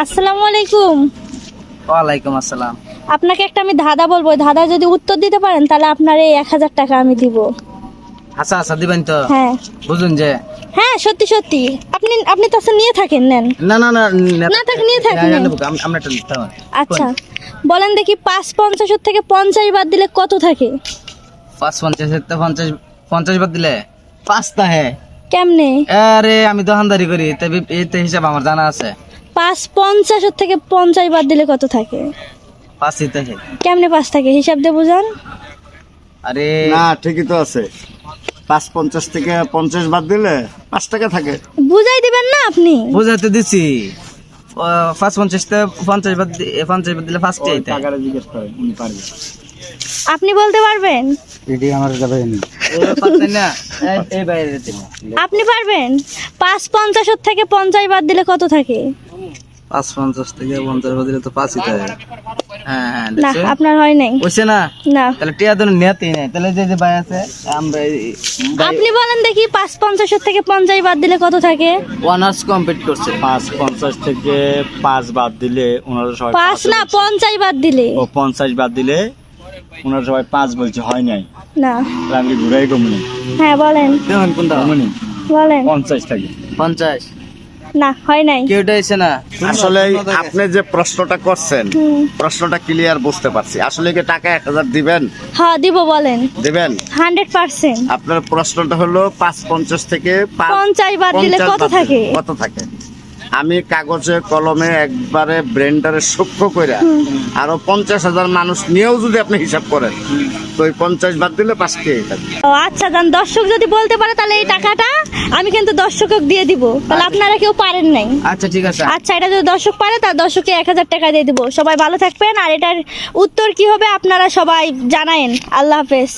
আসসালামু আলাইকুম। ওয়ালাইকুম আসসালাম। আপনাকে একটা আমি ধাঁধা বলবো, ধাঁধা যদি উত্তর দিতে পারেন তাহলে আপনার এই 1000 টাকা আমি দিব। আচ্ছা আচ্ছা দিবেন তো? হ্যাঁ বুঝুন যে হ্যাঁ, সত্যি সত্যি। আপনি তো নিয়ে থাকেন, নেন। না না না না থাক, নিয়ে থাকেন। আমরা একটা লিখতে হবে। আচ্ছা বলেন দেখি, 550 থেকে 50 বাদ দিলে কত থাকে? 550 থেকে 50 বাদ দিলে 5টা হ্যাঁ। কেমনে? আরে আমি দোকানদারি করি, তবে এইতে হিসাব আমার জানা আছে। 550 থেকে 50 বাদ দিলে কত থাকে? 5ই তো হ্যাঁ। কেমনে 5 থাকে? হিসাব দিয়ে বুঝান। আরে না ঠিকই তো আছে। 550 থেকে 50 বাদ দিলে 5 টাকা থাকে। বুঝাই দিবেন না আপনি? বুঝাইতে দিছি। 550 থেকে 50 বাদ 50 বাদ দিলে 5টি আইতে। টাকাটা জিজ্ঞেস করেন, উনি পারবে। আপনি বলতে পারবেন? এডি আমার যাবে না। পারতেন না? এই বাইরে দিন। আপনি পারবেন? 550 থেকে 50 বাদ দিলে কত থাকে? 550 থেকে 50 বাদ দিলে তো 5ই তো হ্যাঁ। হ্যাঁ হ্যাঁ না, দেখছো? আপনার হয় নাই। হইছে না? না, তাহলে টিয়া তো নেতেই নাই। তাহলে যে ভাই আছে আমরা আপনি বলেন দেখি, 550 থেকে 50 বাদ দিলে কত থাকে? অনার্স কমপ্লিট করছে। 550 থেকে 5 বাদ দিলে ওনারা সবাই 5 না, 50 বাদ দিলে। ও 50 বাদ দিলে ওনারা সবাই 5 বলছে, হয় নাই। না। তাহলে আমি ঘুরাই কমনি হ্যাঁ বলেন, দেখুন কোনটা? কমনি বলেন। 50 থাকে। 50 না, হয় নাই। কেউটা হইছে না। আসলে আপনি যে প্রশ্নটা করছেন, হুম। প্রশ্নটা ক্লিয়ার বুঝতে পারছি। আসলে কি টাকা 1000 দিবেন? হ্যাঁ দিব, বলেন। দিবেন? 100%। আপনার প্রশ্নটা হলো 550 থেকে 50 বাদ দিলে 50 কত বাদ দিলে থাকে? কত থাকে? আমি কাগজে কলমে একবারে ব্রেন্ডারে সূক্ষ্ম কইরা আরো 50,000 মানুষ নিয়েও যদি আপনি হিসাব করেন, তো ওই 50 বাদ দিলে 5টি থাকে। ও আচ্ছা, জান দর্শক যদি বলতে পারে তাহলে এই টাকাটা আমি কিন্তু দর্শকক দিয়ে দিব। তাহলে আপনারা কেউ পারেন নাই। আচ্ছা ঠিক আছে। আচ্ছা, এটা যদি দর্শক পারে তার দর্শককে 1000 টাকা দিয়ে দিব। সবাই ভালো থাকবেন, আর এটার উত্তর কি হবে আপনারা সবাই জানায়েন। আল্লাহ হাফেজ।